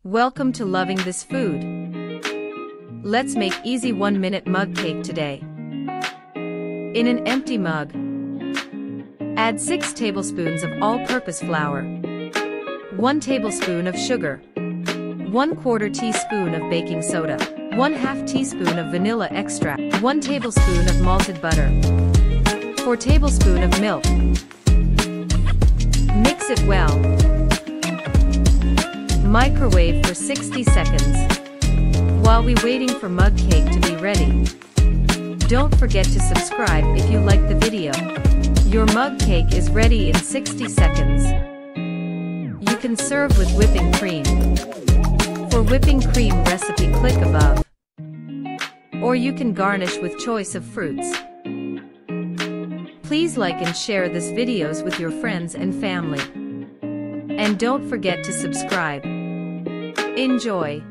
Welcome to loving this food. Let's make easy 1-minute mug cake today. In an empty mug, add 6 tablespoons of all-purpose flour, 1 tablespoon of sugar, 1/4 teaspoon of baking soda, 1/2 teaspoon of vanilla extract, 1 tablespoon of malted butter, 4 tablespoons of milk. Mix it well. Microwave for 60 seconds. While we waiting for mug cake to be ready, don't forget to subscribe if you like the video. Your mug cake is ready in 60 seconds. You can serve with whipping cream. For whipping cream recipe, click above. Or you can garnish with choice of fruits. Please like and share this videos with your friends and family. And don't forget to subscribe. Enjoy!